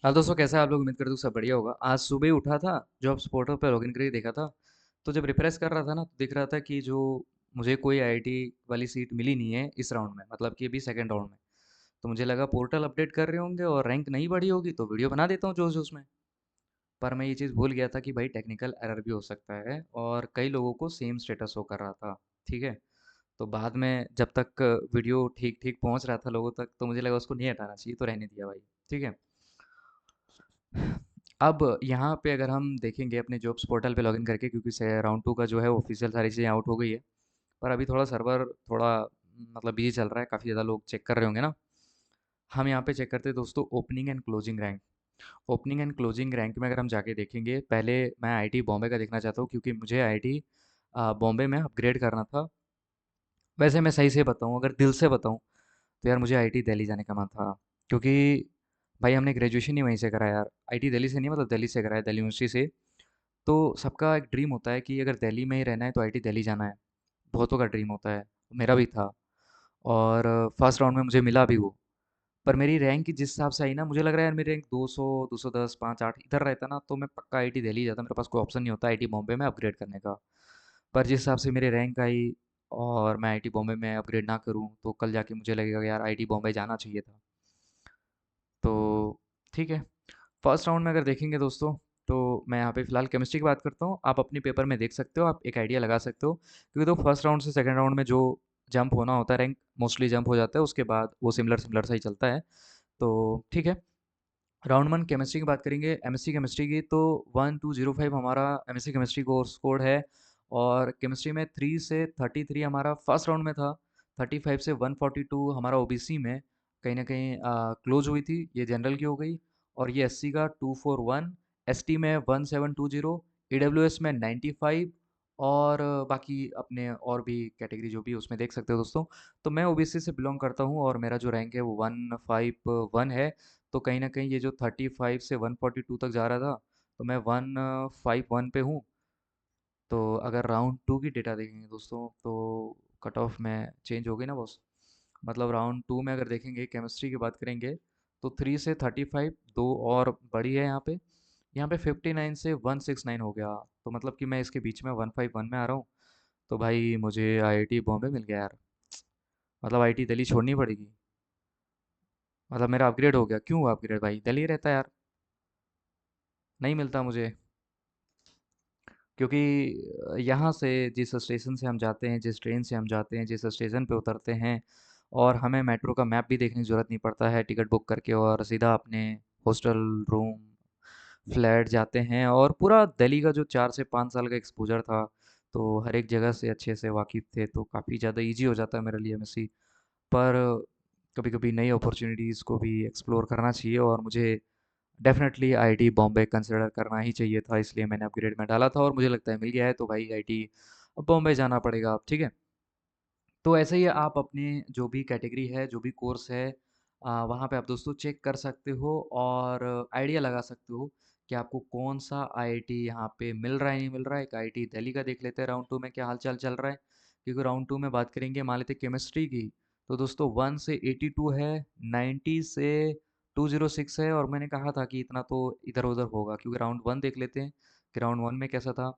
हाँ दोस्तों, कैसे हैं आप लोग? उम्मीद करते हो सब बढ़िया होगा। आज सुबह ही उठा था, जॉब्स पोर्टल पे लॉगिन करके देखा था। तो जब रिफ्रेश कर रहा था ना, तो दिख रहा था कि जो मुझे कोई आईआईटी वाली सीट मिली नहीं है इस राउंड में, मतलब कि अभी सेकंड राउंड में। तो मुझे लगा पोर्टल अपडेट कर रहे होंगे और रैंक नहीं बढ़ी होगी, तो वीडियो बना देता हूँ जोश जोश में। पर मैं ये चीज़ भूल गया था कि भाई टेक्निकल एरर भी हो सकता है, और कई लोगों को सेम स्टेटस शो कर रहा था। ठीक है। तो बाद में जब तक वीडियो ठीक ठीक पहुंच रहा था लोगों तक, तो मुझे लगा उसको नहीं हटाना चाहिए, तो रहने दिया भाई। ठीक है। अब यहाँ पे अगर हम देखेंगे अपने जॉब्स पोर्टल पे लॉगिन करके, क्योंकि से राउंड टू का जो है ऑफिशियल सारी चीज़ें आउट हो गई है। पर अभी थोड़ा सर्वर थोड़ा मतलब बिजी चल रहा है, काफ़ी ज़्यादा लोग चेक कर रहे होंगे ना। हम यहाँ पे चेक करते हैं दोस्तों, opening and closing rank. Opening and closing rank में अगर हम जाके देखेंगे, पहले मैं आईआईटी बॉम्बे का देखना चाहता हूँ, क्योंकि मुझे आईआईटी बॉम्बे में अपग्रेड करना था। वैसे मैं सही से बताऊँ, अगर दिल से बताऊँ, तो यार मुझे आईआईटी दिल्ली जाने का मन था। क्योंकि भाई हमने ग्रेजुएशन ही वहीं से करा यार। आईआईटी दिल्ली से नहीं, मतलब दिल्ली से करा है, दिल्ली यूनिवर्सिटी से। तो सबका एक ड्रीम होता है कि अगर दिल्ली में ही रहना है तो आईआईटी दिल्ली जाना है। बहुतों का ड्रीम होता है, मेरा भी था। और फर्स्ट राउंड में मुझे मिला भी वो। पर मेरी रैंक जिस हिसाब से आई ना, मुझे लग रहा है यार मेरी रैंक 200, 210, 5, 8 इधर रहता ना, तो मैं पक्का आईआईटी दिल्ली जाता। मेरे पास कोई ऑप्शन नहीं होता आईआईटी बॉम्बे में अपग्रेड करने का। पर जिस हिसाब से मेरी रैंक आई, और मैं आईआईटी बॉम्बे में अपग्रेड ना करूँ, तो कल जाके मुझे लगेगा कि यार आईआईटी बॉम्बे जाना चाहिए था। तो ठीक है। फर्स्ट राउंड में अगर देखेंगे दोस्तों, तो मैं यहाँ पे फिलहाल केमिस्ट्री की बात करता हूँ। आप अपनी पेपर में देख सकते हो, आप एक आइडिया लगा सकते हो, क्योंकि तो फर्स्ट राउंड से सेकंड राउंड में जो जंप होना होता है, रैंक मोस्टली जंप हो जाता है, उसके बाद वो सिमिलर सिमिलर सा ही चलता है। तो ठीक है। राउंड वन केमिस्ट्री की बात करेंगे, एमएससी केमिस्ट्री की, तो 1205 हमारा एमएससी केमिस्ट्री कोर्स कोड है। और केमिस्ट्री में 3 से 33 हमारा फर्स्ट राउंड में था। 35 से 142 हमारा ओबीसी में कहीं ना कहीं क्लोज हुई थी, ये जनरल की हो गई। और ये एससी का 241, एसटी में 1720, ईडब्ल्यूएस में 95। और बाकी अपने और भी कैटेगरी जो भी है उसमें देख सकते हो दोस्तों। तो मैं ओबीसी से बिलोंग करता हूँ, और मेरा जो रैंक है वो 151 है। तो कहीं न कहीं ये जो 35 से 142 तक जा रहा था, तो मैं 151 पे हूँ। तो अगर राउंड टू की डेटा देखेंगे दोस्तों, तो कट ऑफ में चेंज हो गई ना बॉस। मतलब राउंड टू में अगर देखेंगे, केमिस्ट्री की बात करेंगे, तो 3 से 35 दो और बड़ी है यहाँ पे। यहाँ पे 59 से 169 हो गया। तो मतलब कि मैं इसके बीच में 151 में आ रहा हूँ। तो भाई मुझे आईआईटी बॉम्बे मिल गया यार। मतलब आईआईटी दिल्ली छोड़नी पड़ेगी। मतलब मेरा अपग्रेड हो गया। क्यों हुआ अपग्रेड भाई? दिल्ली रहता यार। नहीं मिलता मुझे। क्योंकि यहाँ से जिस स्टेशन से हम जाते हैं, जिस ट्रेन से हम जाते हैं, जिस स्टेशन पे उतरते हैं, और हमें मेट्रो का मैप भी देखने की ज़रूरत नहीं पड़ता है, टिकट बुक करके और सीधा अपने हॉस्टल रूम फ्लैट जाते हैं। और पूरा दिल्ली का जो 4 से 5 साल का एक्सपोजर था, तो हर एक जगह से अच्छे से वाकिफ़ थे, तो काफ़ी ज़्यादा इजी हो जाता है मेरे लिए एमएससी। पर कभी कभी नई अपॉर्चुनिटीज़ को भी एक्सप्लोर करना चाहिए, और मुझे डेफिनेटली आईआईटी बॉम्बे कंसिडर करना ही चाहिए था, इसलिए मैंने अपग्रेड में डाला था, और मुझे लगता है मिल गया है। तो भाई आईआईटी बॉम्बे जाना पड़ेगा अब। ठीक है। तो ऐसे ही आप अपने जो भी कैटेगरी है, जो भी कोर्स है, वहाँ पे आप दोस्तों चेक कर सकते हो, और आइडिया लगा सकते हो कि आपको कौन सा आईआईटी यहाँ पे मिल रहा है, नहीं मिल रहा है। एक आईआईटी दिल्ली का देख लेते हैं राउंड टू में क्या हाल चाल चल रहा है। क्योंकि राउंड टू में बात करेंगे, मान लेते केमिस्ट्री की, तो दोस्तों 1 से 82 है, 90 से 206 है। और मैंने कहा था कि इतना तो इधर उधर होगा, क्योंकि राउंड वन देख लेते हैं कि राउंड वन में कैसा था।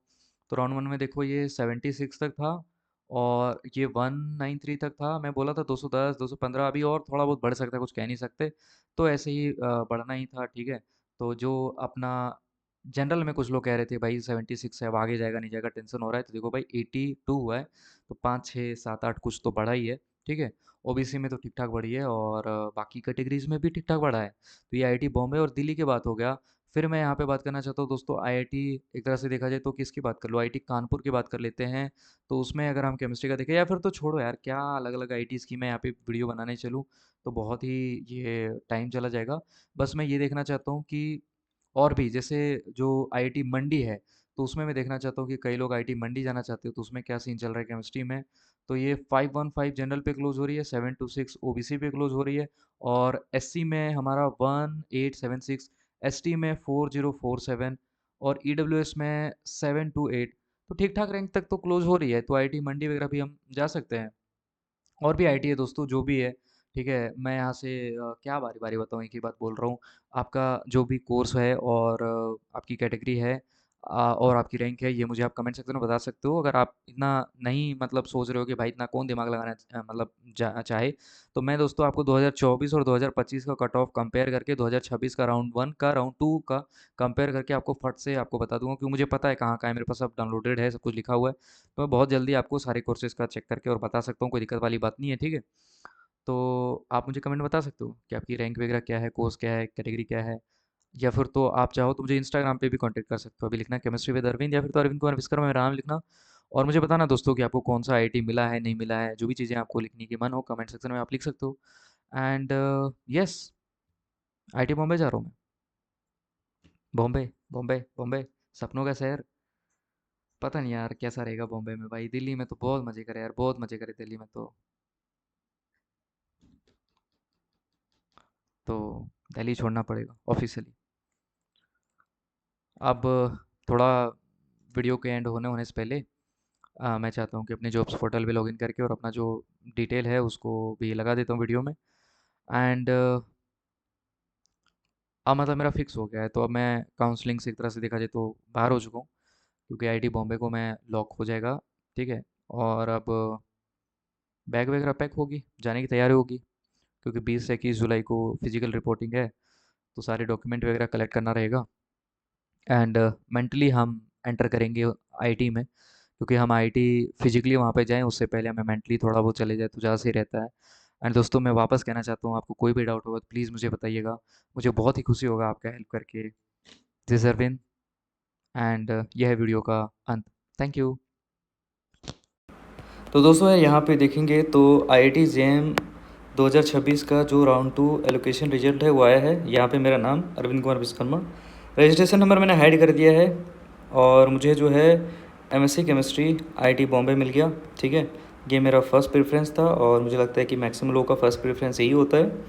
तो राउंड वन में देखो, ये 76 तक था, और ये 193 तक था। मैं बोला था 210, 215, अभी और थोड़ा बहुत बढ़ सकता है, कुछ कह नहीं सकते। तो ऐसे ही बढ़ना ही था। ठीक है। तो जो अपना जनरल में कुछ लोग कह रहे थे भाई 76 है, अब आगे जाएगा नहीं जाएगा, टेंशन हो रहा है, तो देखो भाई 82 हुआ है। तो 5, 6, 7, 8 कुछ तो बढ़ा ही है। ठीक है। ओबीसी में तो ठीक ठाक बढ़ी है, और बाकी कैटेगरीज में भी ठीक ठाक बढ़ा है। तो ये आईआईटी बॉम्बे और दिल्ली की बात हो गया। फिर मैं यहाँ पे बात करना चाहता हूँ दोस्तों, आईआईटी एक तरह से देखा जाए तो किसकी बात कर लो, आईआईटी कानपुर की बात कर लेते हैं। तो उसमें अगर हम केमिस्ट्री का देखें, या फिर तो छोड़ो यार, क्या अलग अलग आईआईटीज़ की मैं यहाँ पे वीडियो बनाने चलूँ, तो बहुत ही ये टाइम चला जाएगा। बस मैं ये देखना चाहता हूँ कि और भी जैसे जो आईआईटी मंडी है, तो उसमें मैं देखना चाहता हूँ कि कई लोग आईआईटी मंडी जाना चाहते हो, तो उसमें क्या सीन चल रहा है केमिस्ट्री में। तो ये 515 जनरल पे क्लोज हो रही है, 726 ओबीसी पे क्लोज हो रही है, और एससी में हमारा 1876, एसटी में 4047, और ईडब्ल्यूएस में 728। तो ठीक ठाक रैंक तक तो क्लोज हो रही है, तो आईआईटी मंडी वगैरह भी हम जा सकते हैं। और भी आईटी है दोस्तों जो भी है। ठीक है, मैं यहाँ से क्या बारी-बारी बताऊँ, एक ही बात बोल रहा हूँ। आपका जो भी कोर्स है और आपकी कैटेगरी है और आपकी रैंक है, ये मुझे आप कमेंट सेक्शन में बता सकते हो। अगर आप इतना नहीं मतलब सोच रहे हो कि भाई इतना कौन दिमाग लगाना मतलब चाहे, तो मैं दोस्तों आपको 2024 और 2025 का कट ऑफ कंपेयर करके 2026 का राउंड 1 का, राउंड 2 का कंपेयर करके आपको फट से आपको बता दूँगा, क्योंकि मुझे पता है कहाँ-कहाँ है, मेरे पास सब डाउनलोडेड है, सब कुछ लिखा हुआ है। तो मैं बहुत जल्दी आपको सारे कोर्सेज़ का चेक करके और बता सकता हूँ, कोई दिक्कत वाली बात नहीं है, ठीक है? तो आप मुझे कमेंट में बता सकते हो कि आपकी रैंक वगैरह क्या है, कोर्स क्या है, कैटेगरी क्या है, या फिर तो आप चाहो तो मुझे इंस्टाग्राम पे भी कांटेक्ट कर सकते हो। अभी लिखना केमिस्ट्री विद अरविंद, या फिर तो अरविंद कुमार विश्वकर्मा मेरा नाम लिखना। और मुझे बताना दोस्तों कि आपको कौन सा आईआईटी मिला है, नहीं मिला है, जो भी चीज़ें आपको लिखने की मन हो कमेंट सेक्शन में आप लिख सकते हो। एंड यस, आईआईटी बॉम्बे जा रहा हूँ मैं। बॉम्बे, बॉम्बे, बॉम्बे, सपनों का शहर। पता नहीं यार कैसा रहेगा बॉम्बे में भाई। दिल्ली में तो बहुत मज़े करे यार, बहुत मज़े करे दिल्ली में तो दिल्ली छोड़ना पड़ेगा ऑफिशियली। अब थोड़ा वीडियो के एंड होने होने से पहले मैं चाहता हूँ कि अपने जॉब्स पोर्टल पे लॉगिन करके और अपना जो डिटेल है उसको भी लगा देता हूँ वीडियो में। एंड अब मतलब मेरा फिक्स हो गया है, तो अब मैं काउंसलिंग से एक तरह से देखा जाए तो बाहर हो चुका हूँ, क्योंकि आईआईटी बॉम्बे को मैं लॉक हो जाएगा। ठीक है। और अब बैग वगैरह पैक होगी, जाने की तैयारी होगी, क्योंकि 20 से 21 जुलाई को फिजिकल रिपोर्टिंग है, तो सारे डॉक्यूमेंट वगैरह कलेक्ट करना रहेगा। एंड मेंटली हम एंटर करेंगे आईआईटी में, क्योंकि हम आईआईटी फिजिकली वहाँ पे जाएं उससे पहले हमें मेंटली थोड़ा बहुत चले जाए तो ज़्यादा सही रहता है। एंड दोस्तों मैं वापस कहना चाहता हूँ, आपको कोई भी डाउट होगा तो प्लीज़ मुझे बताइएगा, मुझे बहुत ही खुशी होगा आपका हेल्प करके। दिस अरविंद, एंड यह है वीडियो का अंत। Thank you. तो दोस्तों यहाँ पे देखेंगे तो IIT JEM 2026 का जो राउंड 2 एलोकेशन रिजल्ट है वो आया है। यहाँ पे मेरा नाम अरविंद कुमार विश्वकर्मा, रजिस्ट्रेशन नंबर मैंने हाइड कर दिया है, और मुझे जो है MSc केमिस्ट्री IIT बॉम्बे मिल गया। ठीक है, ये मेरा फर्स्ट प्रेफरेंस था और मुझे लगता है कि मैक्सिमम लोगों का फर्स्ट प्रेफरेंस यही होता है।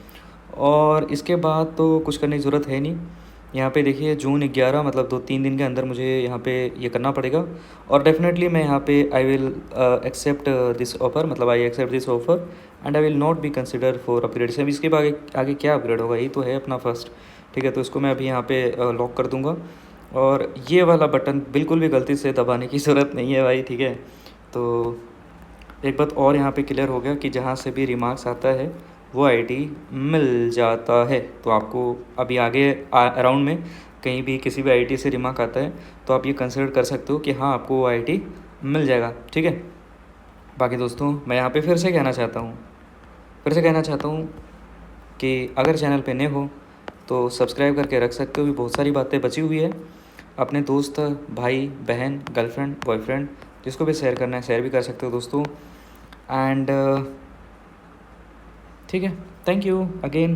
और इसके बाद तो कुछ करने की ज़रूरत है नहीं। यहाँ पे देखिए जून 11 मतलब 2-3 दिन के अंदर मुझे यहाँ पे ये करना पड़ेगा, और डेफिनेटली मैं यहाँ पे I will accept this offer, मतलब I accept this offer and I will not be consider for upgrade. से इसके आगे आगे क्या अपग्रेड होगा, यही तो है अपना फर्स्ट। ठीक है, तो इसको मैं अभी यहाँ पे लॉक कर दूँगा, और ये वाला बटन बिल्कुल भी गलती से दबाने की ज़रूरत नहीं है भाई। ठीक है, तो एक बात और यहाँ पे क्लियर हो गया कि जहाँ से भी रिमार्क्स आता है वो आईटी मिल जाता है। तो आपको अभी आगे अराउंड में कहीं भी किसी भी आईटी से रिमार्क आता है तो आप ये कंसिडर कर सकते हो कि हाँ आपको वो आईटी मिल जाएगा। ठीक है, बाकी दोस्तों मैं यहाँ पे फिर से कहना चाहता हूँ कि अगर चैनल पे नए हो तो सब्सक्राइब करके रख सकते हो, भी बहुत सारी बातें बची हुई है। अपने दोस्त, भाई बहन, गर्लफ्रेंड, बॉयफ्रेंड, जिसको भी शेयर करना है शेयर भी कर सकते हो दोस्तों। एंड ठीक है, थैंक यू अगेन।